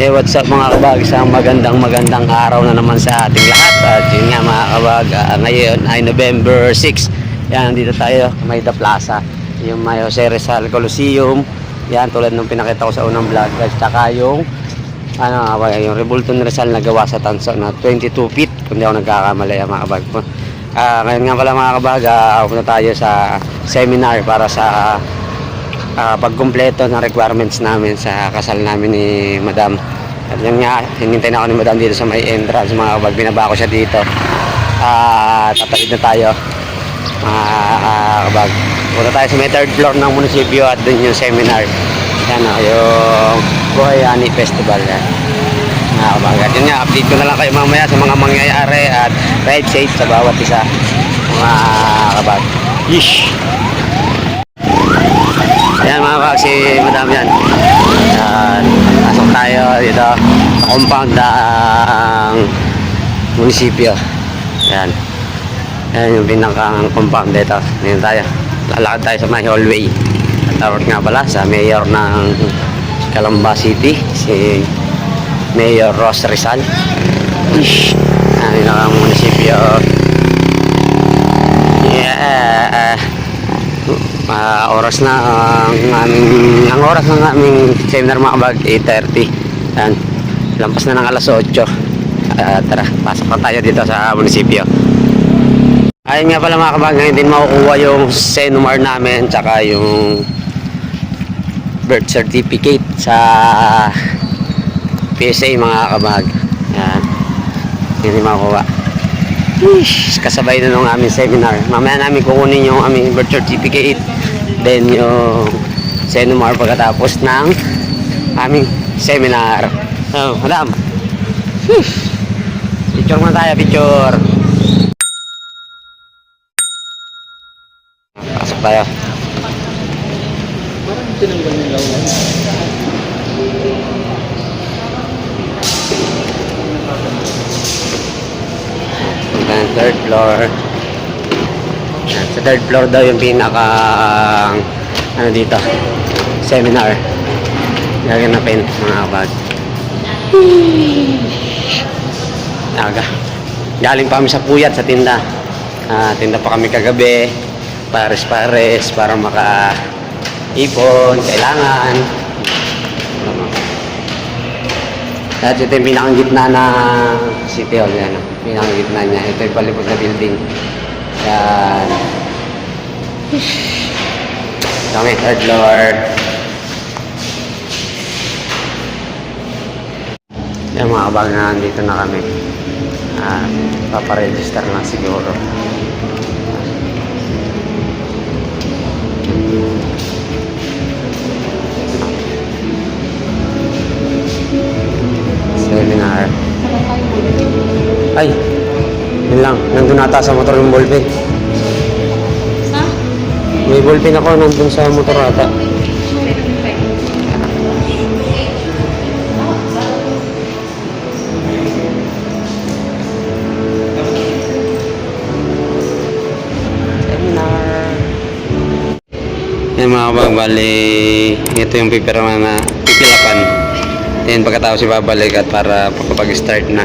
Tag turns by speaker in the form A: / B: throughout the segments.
A: What's up mga kabag, sa magandang araw na naman sa ating lahat. At yun nga mga kabag, ngayon ay November 6. Yan, dito tayo Mayda Plaza, yung may Jose Rizal Coliseum. Yan, tulad ng pinakita ko sa unang vlog. At saka yung yung Rebulto ni Rizal na gawa sa tanso na 22 feet, kung di ako nagkakamali mga kabag. Ngayon nga pala mga kabag, punta tayo sa seminar para sa pagkumpleto ng requirements namin sa kasal namin ni Madam. At yun nga, hinintay na ako ni Madam dito sa may entrance mga kabag. Binaba ko siya dito. Tatawid na tayo mga kabag. Punta tayo sa may third floor ng munisipyo at dun yung seminar. Yan yung Buhay Ani Festival yan mga kabag. At yun nga, update ko na lang kayo mamaya sa mga mangyayari at ride safe sa bawat isa mga kabag. Yeesh! Ayan mga kabag, si Madam yan. Pasok tayo dito sa compound ng munisipyo. Ayan. Ayan yung pinakang compound dito. Ayan tayo. Lalakad tayo sa may hallway. At tawag nga pala sa mayor ng Calamba City, si Mayor Ros Rizal. Ayan yung pinakang munisipyo. Yeah. Oras na ang oras ng aming seminar mga kabag 8:30. Yan, lampas na ng alas 8. Tara, pasok na tayo dito sa munisipyo. Ayun nga pala mga kabag, ngayon din makukuha yung SENUMAR namin tsaka yung birth certificate sa PSA mga kabag. Yan, hindi makukuha. Kasabay na nung aming seminar. Mamaya namin kukunin yung aming birth certificate, then yung SENUMAR pagkatapos ng aming seminar. So, Madam, picture muna tayo, picture. Pasok tayo.
B: Parang tinanggal yung lawan.
A: Third floor. Yan, sa third floor daw yung pinaka dito seminar gaganapin mga kabag. Aga galing pa kami sa puyat sa tinda. Tinda pa kami kagabi, pares para maka ipon kailangan. At ito yung pinakang gitna na City Hall yan. Pinakang gitna niya. Ito yung palibot na building. Yan. Kami, third floor. Yan mga kabag na nandito na kami. Paparegister na siguro. Seminar. Ay, yun lang. Nandun ata sa motor yung ballpen.
C: Sa?
A: May ballpen ako nandun sa motor ata. Seminar. Yan mga kabag, bali, ito yung pipiraman na pipilapan. Yan, pagkatapos ibabalik at para pagkapag-start na.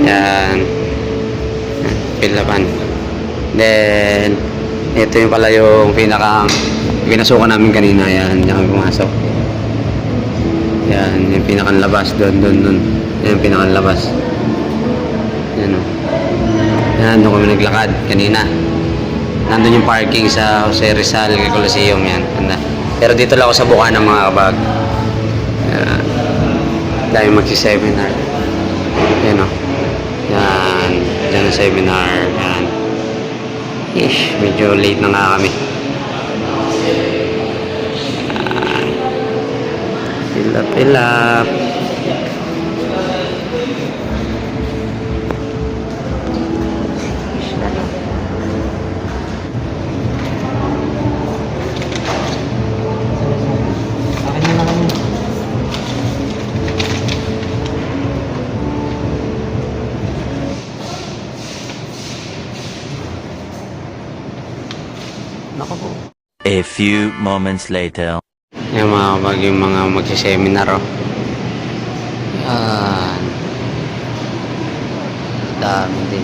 A: Yan. Pilapan. Then, ito yung pala yung pinakang pinasukan namin kanina. Yan, yan kami pumasok. Yan, yung pinakang labas. Doon. Yan yung pinakang labas. Yan o. Yan, doon kami naglakad kanina. Nandun yung parking sa Jose Rizal Coliseum. Yan, tanda. Pero dito lang ako sa buka ng mga kabag. Yan. Dahil magsi-seminar. Yan o. Yan. Diyan ang seminar. Yan. Ish, medyo late na nga kami. Yan. Pilap.
D: A few moments later.
A: Yung mga kabag, yung mga magsiseminar oh. Ah, dami din.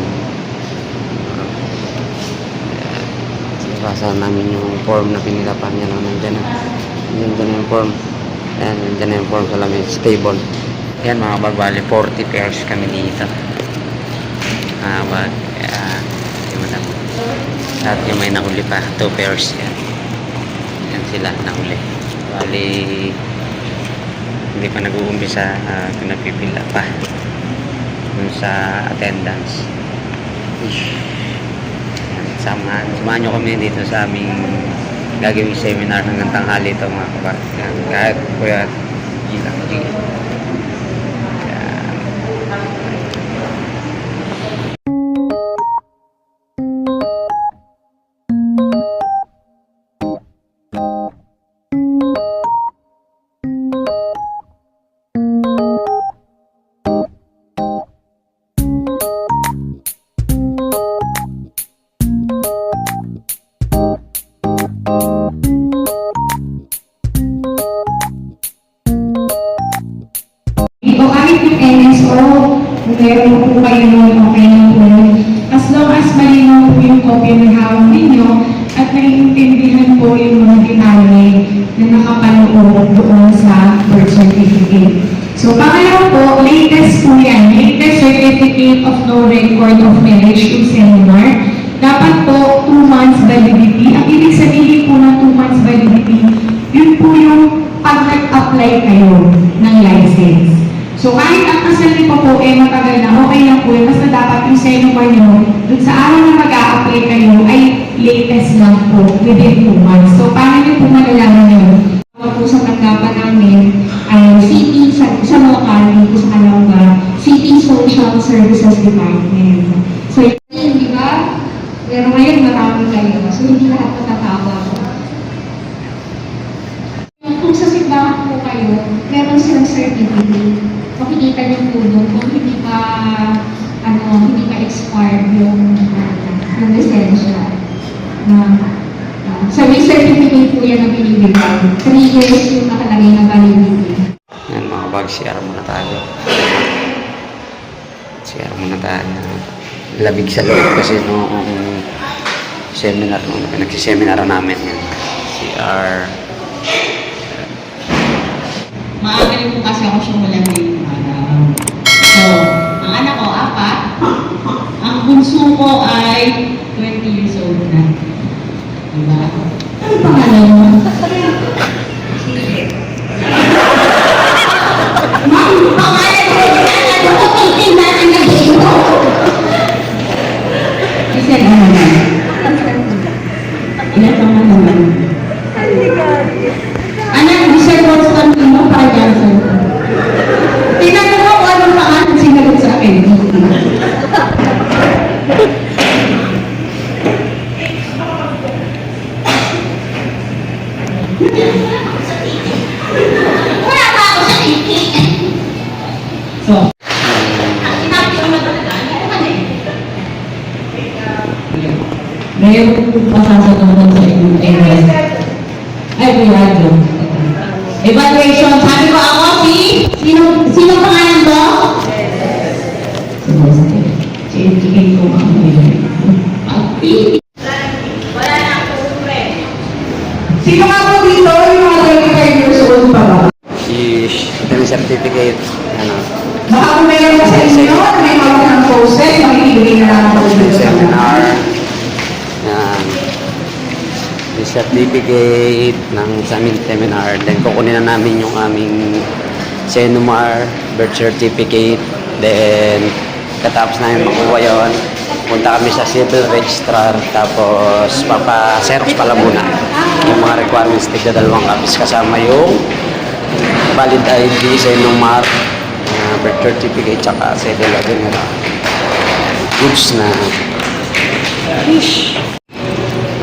A: Sinabasa namin yung form na pinilapan niya na nandyan na. Nandyan na yung form. Ayan, nandyan na yung form sa lamin. Stable. Yan mga bagbali, 40 pairs kami dito. Yung madami. At yung may nahuli pa, 2 pairs. Yan. Yan sila, nahuli. Bali, hindi pa nag-uumpisa, pinapipila pa dun sa attendance. Yan, samahan nyo kami dito sa aming gagawing seminar hanggang tanghali ito mga kabat. Yan, kahit kuya ilang yan.
C: O kahit yung NSO, kung meron po kayo nun, okay na po yun. As long as malinaw po yung kopya ng hawak ninyo at naiintindihan po yung mga detalye na nakapaloob doon sa birth certificate. So, pangalawa po, latest po yan. Latest Certificate of No Record of Marriage to Senior. Dapat po 2 months validity. Ang ibig sabihin po ng 2 months validity, yun po yung pag nag-apply kayo ng license. So kahit ang kasal niyo pa po matagal na, okay lang po yun. Basta dapat yung senior niyo, dun sa araw na mag-a-apply kayo, ay latest lang po, within 2 months. So paano niyo po malalaman yun? Ako po sa tanggapan namin, ay City, sa local, dito sa Calamba, City Social Services Department. So yun, di ba? Pero ngayon marami kayo, so hindi lahat matatawag. Kung sa simbahan po kayo, meron silang certificate. Makikita niyo po doon kung hindi pa expired yung lisensya. So may certificate po yan na binibigay. 3 years yung nakalagay na validity.
A: Yan mga bag, CR muna tayo. CR muna tayo. Labig sa loob kasi noong seminar, nung pinagsiseminar namin yan. CR.
C: Maaga rin po kasi ako siya walang ngayong araw. So, ang anak ko, 4. Ang bunso ko ay 20 years old na. Diba? Ano pangalan mo? Ma'am, pangalan ko yan! Ano ko pagkin natin na dito? Kasi ano na? Ilan pangalan mo? Anak, Mr. Constantino, para dyan sir. Tinanong ko kung anong pangalan sinagot sa akin. Wala pa ako sa tiki. So, ngayon pasasagutan sa inyong ay, Kuya. Evaluation. Sabi ko ako, sino pangalan ko? Sige ko mga wala na ako umre. Sino nga po dito? Yung mga 35 years old pa ba?
A: Ito yung certificate. Ano?
C: Baka kung meron sa inyo, may hawak ng process, makikibigay na lang ako dito sa
A: Seminar. Yan. Yung certificate ng sa aming seminar. Then kukunin na namin yung aming Senumar, birth certificate. Then katapos namin makuha yun, punta kami sa civil registrar. Tapos papa-xerox pala muna yung mga requirements, tigda 2 copies kasama yung valid ID, Senumar, birth certificate, tsaka civil ordinary goods na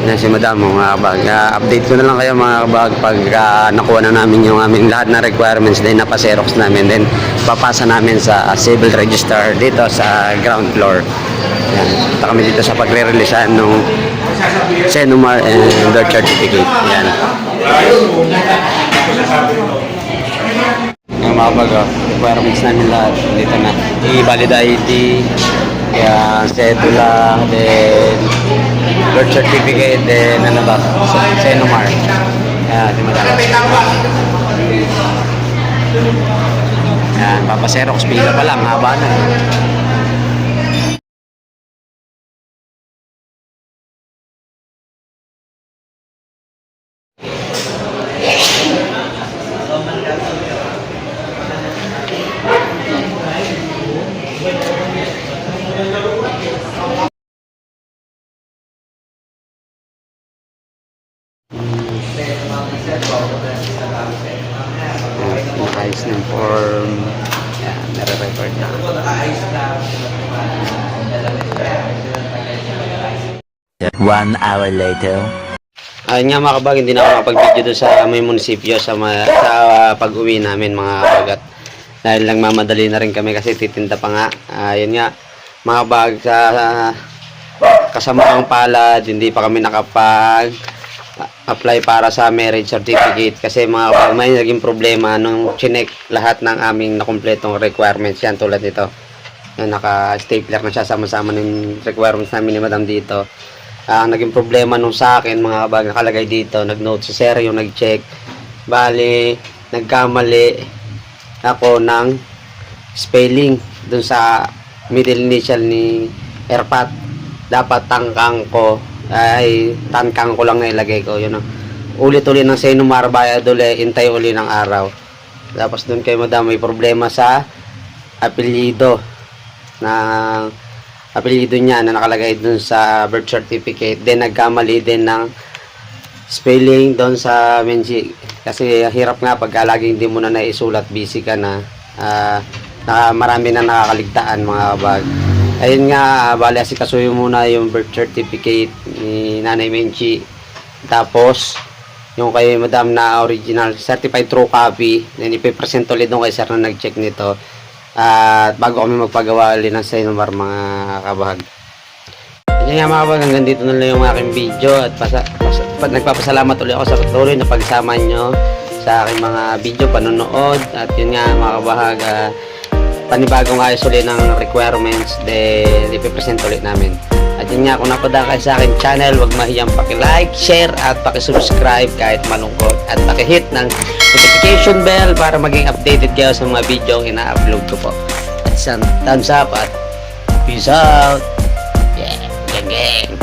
A: yan si Madam mga kabag. Update ko na lang kayo mga kabag pag nakuha na namin yung aming lahat na requirements, then napa-xerox namin, then papasa namin sa civil register dito sa ground floor. Yan. Punta kami dito sa pagre-releasean ng Senumar and birth certificate. Yan. Mga kabag, requirements namin lahat. Dito na. I-valid ID, kaya cedula, then birth certificate, then ano ba? Senomar. Kaya, di madami. Yan, papaserox pila pa lang, haba na. Ayos ng form. Yan, nare-record na.
D: One hour later.
A: Ayun nga mga kabag, hindi na ako makapag-video doon sa may munisipyo sa pag-uwi namin mga kabagat. Dahil lang mamadali na rin kami kasi titinda pa nga. Ayun nga, mga kabag, sa kasamaang palad, hindi pa kami nakapag-apply para sa marriage certificate. Kasi mga kabag, may naging problema nung chinek lahat ng aming nakumpletong requirements. Yan, tulad nito. Naka-stapler na siya sama-sama ng requirements namin ni madam dito. Ang naging problema nung sa akin mga kabag, nakalagay dito, nag-note si sir yung nag-check, bali nagkamali ako ng spelling dun sa middle initial ni Erpat. Dapat tangkang ko ay tangkang ko lang na ilagay ko, yun. Ulit-ulit ng Senomar, bayad uli, intay uli ng araw. Tapos dun kay madam may problema sa apelyido niya na nakalagay dun sa birth certificate. Then nagkamali din ng spelling doon sa Menji. Kasi hirap nga pagka laging hindi mo na naisulat, busy ka na, marami na nakakaligtaan mga kabag. Ayun nga, bali asikasuyo muna yung birth certificate ni Nanay Menchi. Tapos yung kay madam na original certified true copy, then ipipresent ulit doon kay sir na nag-check nito. At bago kami magpagawa ulit ng Senomar mga kabahag. Yan nga mga kabahag, hanggang dito na lang yung aking video. At nagpapasalamat ulit ako sa patuloy na pagsama nyo sa aking mga video panonood. At yun nga mga kabahag, panibagong ayos ulit ng requirements, then ipipresent ulit namin. At yun nga, kung napadaan kayo sa aking channel, huwag mahiyang paki-like, share, at paki-subscribe kahit malungkot. At paki-hit ng notification bell para maging updated kayo sa mga video ina-upload ko po. At isang thumbs up at peace out. Yeah, gang gang.